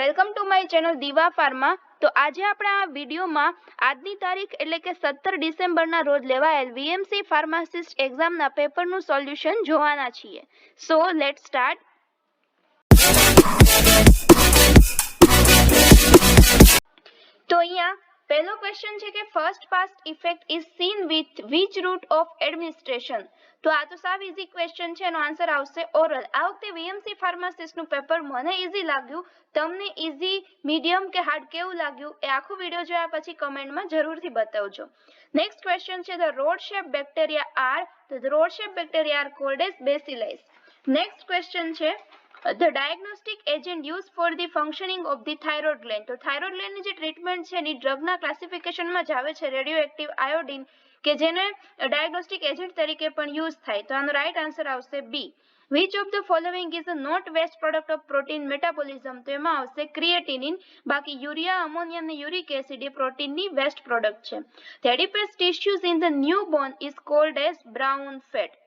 Welcome to my channel દીવા pharma. તો આજે આપણે આ વિડીયોમાં આજની તારીખ એટલે કે 17 ડિસેમ્બરના રોજ લેવાયેલ વીએમસી ફાર્માસિસ્ટ એક્ઝામના પેપરનું સોલ્યુશન જોવાના છીએ। So let's start. તો અહીંયા પહેલો ક્વેશ્ચન છે કે first past effect is seen with which route of administration. તો આ તો સાવ ઇઝી ક્વેશ્ચન છે, એનો આન્સર આવશે ઓરલ। આ વખતે વીએમસી ફાર્માસિસ્ટનું પેપર મને ઇઝી લાગ્યું, તમને ઇઝી, મીડિયમ કે હાર્ડ કેવું લાગ્યું એ આખો વિડીયો જોયા પછી કમેન્ટમાં જરૂરથી બતાવજો। નેક્સ્ટ ક્વેશ્ચન છે the rod shape bacteria are, તો the rod shape bacteria are called as bacillus. Next question છે the diagnostic agent use for the functioning of the thyroid gland. તો થાઇરોઇડ ગ્લેન્ડની જે ટ્રીટમેન્ટ છે એની ડ્રગના ક્લાસિફિકેશનમાં જ આવે છે રેડિયો એક્ટિવ આયોડિન, કે જેને ડાયગ્નોસ્ટિક એજન્ટ તરીકે પણ યુઝ થાય। તો આનો રાઈટ આન્સર આવશે B. Which of the following is not waste product of protein metabolism. તો એમાં આવશે ક્રિએટિનિન, બાકી યુરિયા, અમોનિયા અને યુરિક એસિડ એ પ્રોટીનની વેસ્ટ પ્રોડક્ટ છે। The adipose tissues in the newborn is called as brown fat.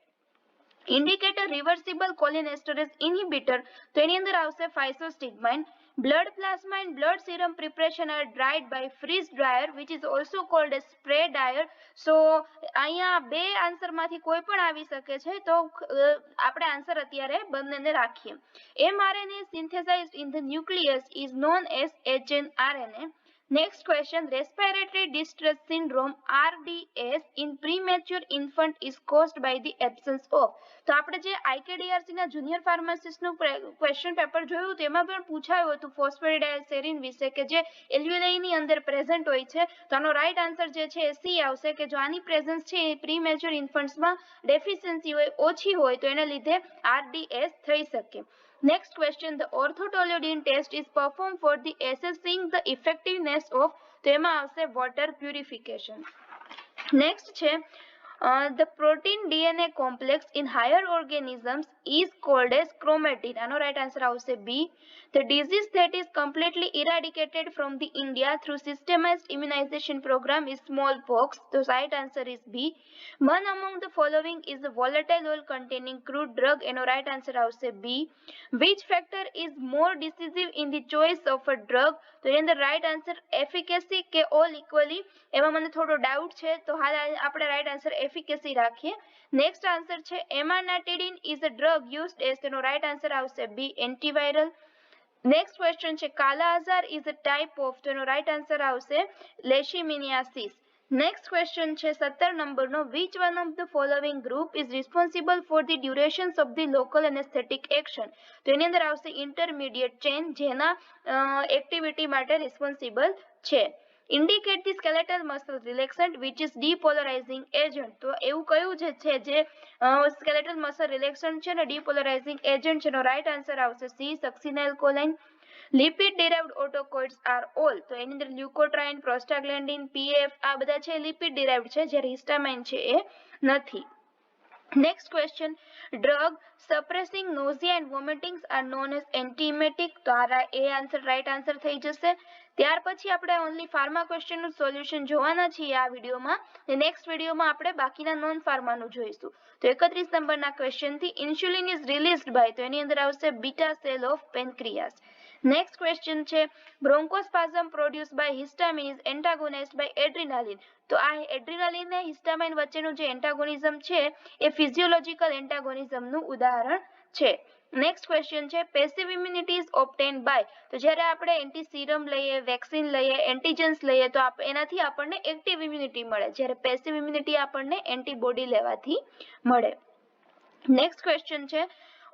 Indicator reversible cholinesterase inhibitor, તો એની અંદર આવશે physostigmine. Blood plasma and blood serum preparation are dried by freeze dryer which is also called as spray dryer. સો અહીંયા બે આન્સરમાંથી કોઈ પણ આવી શકે છે, તો આપણે આન્સર અત્યારે બંનેને રાખીએ। mRNA synthesized in the nucleus is known as hnRNA। Next question, respiratory distress syndrome RDS in premature infant is caused by the absence of। તો આપણે જે IKDRC ના જુનિયર ફાર્માસિસ્ટનું ક્વેશ્ચન પેપર જોયું તેમાં પણ પૂછાયું હતું ફોસ્ફેટિડાઇલસેરિન વિશે, કે જે એલ્વ્યુલાઈની અંદર પ્રેઝન્ટ હોય છે। તો આનો રાઈટ આન્સર જે છે એ સી આવશે, કે જો આની પ્રેઝન્સ છે એ પ્રીમેચ્યોર ઇન્ફન્ટ્સમાં ડેફિશિયન્સી હોય, ઓછી હોય, તો એને લીધે RDS થઈ શકે। Next question, the orthotoluidine test is performed for the assessing the effectiveness of, તો એમાં આવશે water purification। Next છે the protein DNA complex in higher organisms is called as chromatin। આનો રાઈટ આન્સર આવશે બી। The disease that is completely eradicated from the India through systemized immunization program is smallpox। તો right answer is B। One among the following is a volatile oil containing crude drug। એનો right answer આવશે B। Which factor is more decisive in the choice of a drug? તો એની અંદર right answer efficacy કે all equally, એમાં મને થોડો doubt છે, તો હાલ આપણે right answer efficacy રાખીએ। Next answer છે એમાનાટિડિન is a drug used as, તેનો right answer આવશે B, antiviral। Next question છે કાલા આઝાર is a type of, તો એનો right answer આવશે લેશિમિનિયાસિસ। Next question છે 17 નંબરનો, which one of the following group is responsible for the durations of the local anesthetic action? તો એની અંદર આવશે intermediate chain, જેના એક્ટિવિટી માટે રિસ્પોન્સિબલ છે। Indicate the skeletal muscle relaxant which is depolarizing agent। તો એવું કયું છે જે skeletal muscle relaxant છે ને depolarizing agent છે, એનો right answer આવશે C, succinylcholine। Lipid derived autocoids are all, તો એની અંદર લ્યુકોટ્રાઇન, પ્રોસ્ટાગ્લેન્ડિન, PF આ બધા છે લિપિડ derived છે, જ્યારે હિસ્ટામાઇન છે એ નથી। Next question, drug suppressing nausea and vomitings are known as antiemetic। તો આ એ આન્સર રાઈટ આન્સર થઈ જશે। ત્યાર પછી આપણે ઓનલી ફાર્મા ક્વેશ્ચનનું સોલ્યુશન જોવાના છીએ આ વિડીયોમાં, ને નેક્સ્ટ વિડીયોમાં આપણે બાકીના નોન ફાર્માનું જોઈશું। તો 31 નંબરના ક્વેશ્ચનથી ઇન્સ્યુલિન ઇઝ રિલીઝડ બાય, તો એની અંદર આવશે beta cell of pancreas. Next question છે bronchospasm produce by histamine is antagonized by adrenaline. તો આ એડ્રીનાલિન ને હિસ્ટામાઇન વચ્ચેનું જે એન્ટાગોનિઝમ છે એ ફિઝિયોલોજિકલ એન્ટાગોનિઝમનું ઉદાહરણ છે। નેક્સ્ટ ક્વેશ્ચન છે પેસિવ ઇમ્યુનિટી ઇઝ ઓબ્ટેન્ડ બાય, તો જ્યારે આપણે એન્ટી સીરમ લઈએ, વેક્સિન લઈએ, એન્ટીજન્સ લઈએ, તો એનાથી આપણને એક્ટિવ ઇમ્યુનિટી મળે, જ્યારે પેસિવ ઇમ્યુનિટી આપણને એન્ટીબોડી લેવાથી મળે। નેક્સ્ટ ક્વેશ્ચન છે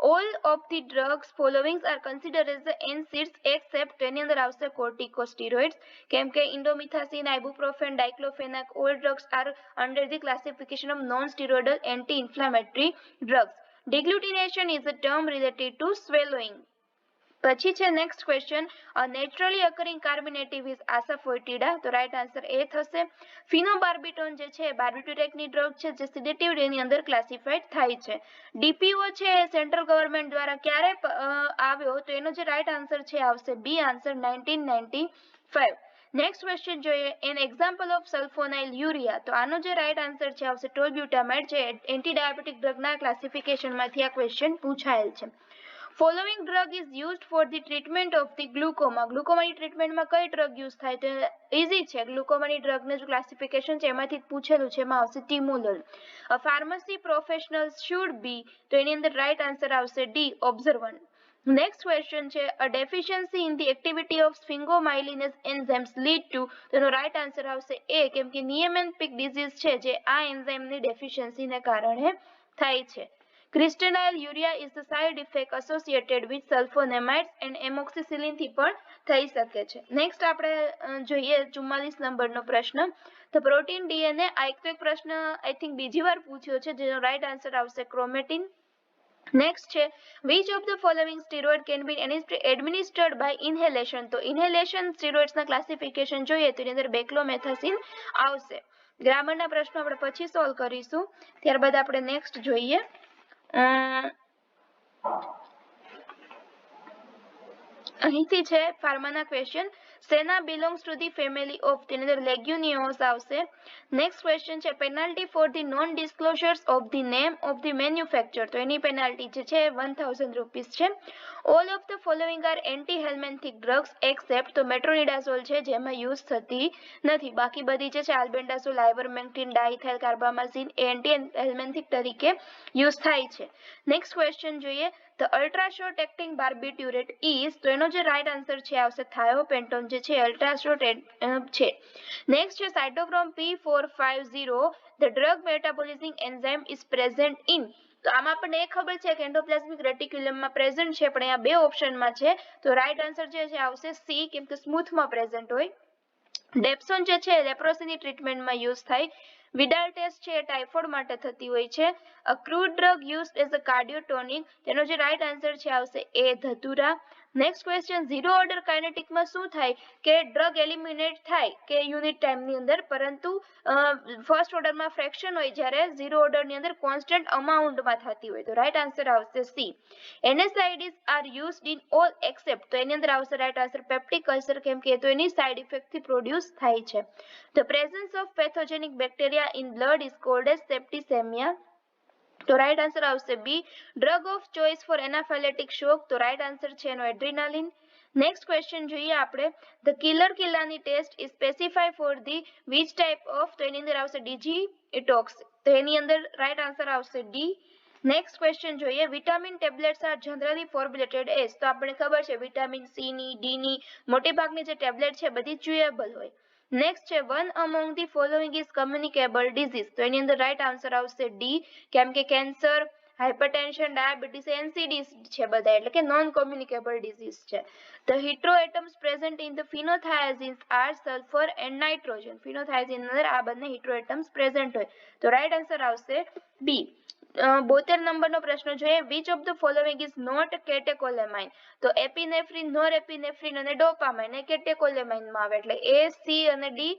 all of the drugs following are considered as the NSAIDs except, તો એની અંદર આવશે corticosteroids, કેમ કે ઇન્ડોમિથાસિન, ibuprofen, ડાઇક્લોફેનાક all drugs are under the classification of non-steroidal anti-inflammatory drugs। Degglutination is a term related to swallowing। પછી છે next question, naturally અકરિંગ કાર્બોનેટિવ is આસાફોઇટિડા, તો right answer એ થશે। ફિનોબાર્બિટોન જે છે બાર્બિટ્યુરેટની ડ્રગ છે જે સિડેટિવ એની અંદર ક્લાસિફાઈડ થાય છે। ડીપીઓ છે એ સેન્ટ્રલ ગવર્મેન્ટ દ્વારા ક્યારે આવ્યો, તો એનો જે રાઈટ આન્સર છે આવશે બી આન્સર 1995। નેક્સ્ટ ક્વેશ્ચન જોઈએ an example of sulphonyl urea, તો આનો જે રાઈટ આન્સર છે આવશે ટોલ્બ્યુટામાઇડ, જે એન્ટી ડાયાબિટીક ડ્રગના ક્લાસિફિકેશનમાંથી આ ક્વેશ્ચન પૂછાયેલ છે। Following drug is used for the treatment of the glaucoma. ગ્લુકોમાની ટ્રીટમેન્ટમાં કઈ ડ્રગ યુઝ થાય? તો ઇઝી છે. ગ્લુકોમાની ડ્રગનું જે ક્લાસિફિકેશન છે એમાંથી પૂછેલું છે, એમાં આવશે timolol. Pharmacy professional should be, તો એની અંદર રાઈટ આન્સર આવશે ડી, ઓબ્ઝર્વન્ટ. નેક્સ્ટ ક્વેશ્ચન છે, a deficiency in the activity of sphingomyelinase enzymes lead to, તેનો રાઈટ આન્સર આવશે એ, કેમ કે નિયેમેન્ટિક ડિઝીઝ છે જે આ એન્ઝાઇમની ડેફિશિયન્સીને કારણે થાય છે. Crystalluria is the side effect associated with sulfonamides and amoxicillin થી પણ થઈ શકે છે. નેક્સ્ટ આપણે જોઈએ 44 નંબરનો પ્રશ્ન. તો પ્રોટીન ડીએનએ, આ એક પ્રશ્ન આઈ થિંક બીજી વાર પૂછ્યો છે, જેનો રાઈટ આન્સર આવશે ક્રોમેટિન. નેક્સ્ટ છે, which of the following steroid can be administered by inhalation? તો ઇન્હેલેશન સ્ટીરોઇડ્સના ક્લાસિફિકેશન જોઈએ તો એની અંદર બેક્લોમેથાસિન આવશે. ગ્રામરના પ્રશ્નો આપણે પછી સોલ્વ કરીશું. ત્યારબાદ આપણે નેક્સ્ટ જોઈએ. અહીંથી છે ફાર્માના question. Senna belongs to the family of, તેની અંદર લેગ્યુમિનોઝ આવશે. નેક્સ્ટ ક્વેશ્ચન છે, penalty for the non disclosures of the name of the manufacture, તો એની પેનલ્ટી જે છે 1000 રૂપીસ છે. All of the following are anti helminthic drugs except, તો મેટ્રોનિડાઝોલ છે જેમાં યુઝ થતી નથી, બાકી બધી જે છે આલ્બેન્ડાઝોલ, આઇવરમેક્ટિન, ડાઇથાઇલ કાર્બામાઝિન એ એન્ટી હેલ્મેન્થિક તરીકે યુઝ થાય છે. નેક્સ્ટ ક્વેશ્ચન જોઈએ, the ultra short acting barbiturate is, તો એનો જે રાઈટ આન્સર છે આવશે થાયોપેન્ટોન, જે છે અલ્ટ્રા શોર્ટ છે. નેક્સ્ટ છે cytochrome P450, the drug metabolizing enzyme is present in, તો આમાં આપણને એ ખબર છે કે એન્ડોપ્લાઝમિક રેટિક્યુલમમાં પ્રેઝન્ટ છે, પણ અહીંયા બે ઓપ્શનમાં છે, તો રાઈટ આન્સર જે છે આવશે સી, કેમ કે સ્મૂથમાં પ્રેઝન્ટ હોય. ડેપ્સોન જે છે લેપ્રોસીની ટ્રીટમેન્ટમાં યુઝ થાય. વિડાલ ટેસ્ટ છે એ ટાઇફોઇડ માટે થતી હોય છે. A crude drug used as a cardiotonic, તેનો જે રાઈટ આન્સર છે આવશે A, datura. Next question, zero order કાઇનેટિકમાં શું થાય કે ડ્રગ એલિમિનેટ થાય કે યુનિટ ટાઈમની અંદર, પરંતુ ફર્સ્ટ ઓર્ડરમાં ફ્રેક્શન હોય, જ્યારે ઝીરો ઓર્ડરની અંદર કોન્સ્ટન્ટ અમાઉન્ટમાં થતી હોય, તો રાઈટ આન્સર આવશે C. NSAIDs are used in all accept, તો એની અંદર આવશે રાઈટ આન્સર પેપ્ટિક અલ્સર, કેમ કે તો એની સાઇડ ઇફેક્ટથી પ્રોડ્યુસ થાય છે. The presence of pathogenic bacteria in blood is called as septicemia, તો રાઈટ આન્સર આવશે B. Drug of choice for anaphylactic shock, તો રાઈટ આન્સર છે એનો એડ્રીનાલિન. નેક્સ્ટ ક્વેશ્ચન જોઈએ આપણે, ધ કિલ્લાની test is specify for the which type of, તો એની અંદર આવશે ડિજીટોક્સ, તો એની અંદર રાઈટ આન્સર આવશે ડી. નેક્સ્ટ ક્વેશ્ચન જોઈએ, vitamin tablets are generally formulated as, તો આપણને ખબર છે વિટામિન સી ની, ડી ની મોટી ભાગની જે ટેબ્લેટ છે બધી ચ્યુએબલ હોય. નેક્સ્ટ છે, one among the following is communicable disease, તો એની અંદર રાઈટ આન્સર આવશે ડી, કેમ કે કેન્સર, હાઇપરટેન્શન, ડાયાબિટીસ, એનસીડી છે બધા, એટલે કે નોન કોમ્યુનિકેબલ ડિઝીઝ છે. The heteroatoms present in the phenothiazines are sulphur and nitrogen, phenothiazine અંદર આ બંને હિટ્રોએટમ્સ પ્રેઝન્ટ હોય, તો રાઈટ આન્સર આવશે બી. 72 નંબરનો પ્રશ્ન જોઈએ, which of the following is not catecholamine, તો એપિનેફ્રિન, નોરેપિનેફ્રિન અને ડોપામાઇન એ કેટેકોલેમાઇનમાં આવે, એટલે એ, સી અને ડી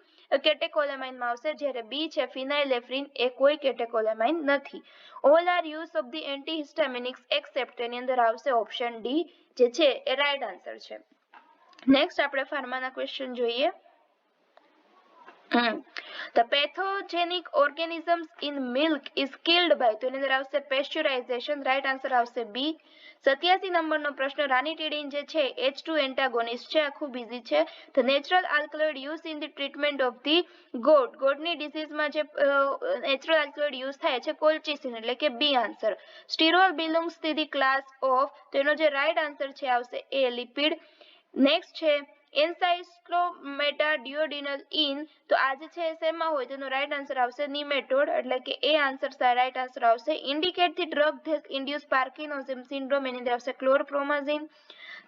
કેટેકોલેમાઇનમાં આવશે, જ્યારે બી છે ફિનાઇલેફ્રિન એ કોઈ કેટેકોલેમાઇન નથી. All are use of the antihistaminics except, એની અંદર આવશે ઓપ્શન ડી, જે છે એ રાઈટ આન્સર છે. નેક્સ્ટ આપણે ફાર્માના ક્વેશ્ચન જોઈએ. The pathogenic organisms in milk is killed by, તો એની અંદર આવશે પેસ્ચ્યુરાઇઝેશન, રાઈટ આન્સર આવશે બી. 87 નંબરનો પ્રશ્ન, રાનિટીડિન જે છે H2 એન્ટાગોનિસ્ટ છે, આ ખૂબ ઇઝી છે. The natural alkaloid used in the treatment of the ગોડની ડિસીઝમાં જે નેચરલ આલ્કલોઇડ યુઝ થાય છે કોલ્ચિસિન, એટલે કે B answer. Sterol belongs to the class of, તો એનો જે રાઈટ આન્સર છે આવશે એ, લિપિડ. નેક્સ્ટ છે એન્સાઇક્લોમેટાડિયોડિનલ ઇન, તો આ જે છે શેમાં હોય, તેનો રાઈટ આન્સર આવશે નિમેટોડ, એટલે કે એ આન્સર રાઈટ આન્સર આવશે. Indicate the drug that induce parkinsonism syndrome, એની અંદર આવશે ક્લોરપ્રોમાઝિન.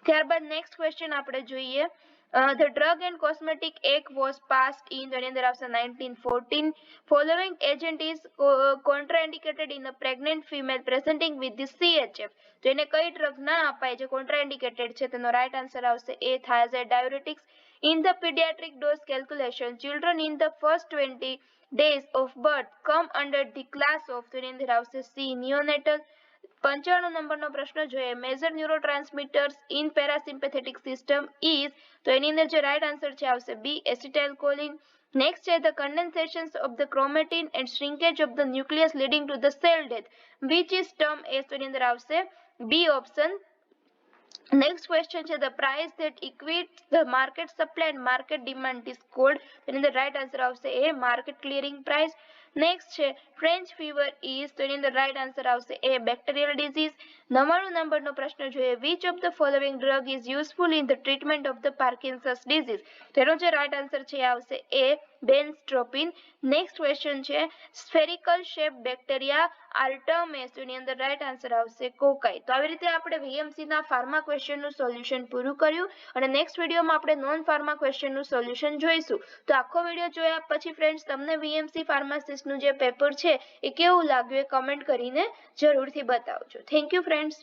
ત્યારબાદ નેક્સ્ટ ક્વેશ્ચન આપણે જોઈએ, the drug and cosmetic act was passed in, એની અંદર આવશે 1914. Following agent is contraindicated in a pregnant female presenting with the CHF, તો એને કઈ ડ્રગ ના અપાય જે કોન્ટ્રાઇન્ડિકેટેડ છે, તેનો રાઈટ આન્સર આવશે A, thiazide diuretics. In the paediatric dose calculation, children in the first 20 days of birth come under the class of, તો એની અંદર આવશે સી, નિયોનેટલ. 95 નંબરનો પ્રશ્ન જોઈએ, major neurotransmitters in parasympathetic system is, તો એની અંદર જે રાઈટ આન્સર છે આવશે બી, એસિટાઇલકોલિન. નેક્સ્ટ છે, the condensation of the chromatin and shrinkage of the nucleus leading to the cell death, which is term as, તો એની અંદર આવશે બી ઓપ્શન, Next question છે the price that equates the market supply and market demand is called. તેની અંદર right answer આવશે A market clearing price. Next છે French fever is. તો એની અંદર right answer આવશે A bacterial disease. 99 નંબરનો પ્રશ્ન જોઈએ which of the following drug is useful in the treatment of the Parkinson's disease. તેનો જે right answer છે આવશે A benztropine. Next question છે spherical shape bacteria artemis. એની અંદર right answer આવશે કોકાઈ. તો આવી રીતે આપણે VMC ના ફાર્મા ક્વેશ્ચન નું સોલ્યુશન પૂરું કર્યું અને નેક્સ્ટ વિડીયોમાં આપણે નોન ફાર્મા ક્વેશ્ચન નું સોલ્યુશન જોઈશું. તો આખો વિડીયો જોયા પછી ફ્રેન્ડ્સ તમને VMC ફાર્માસિસ્ટ નું જે પેપર છે એ કેવું લાગ્યું એ કમેન્ટ કરીને જરૂરથી બતાવજો. Thank you friends.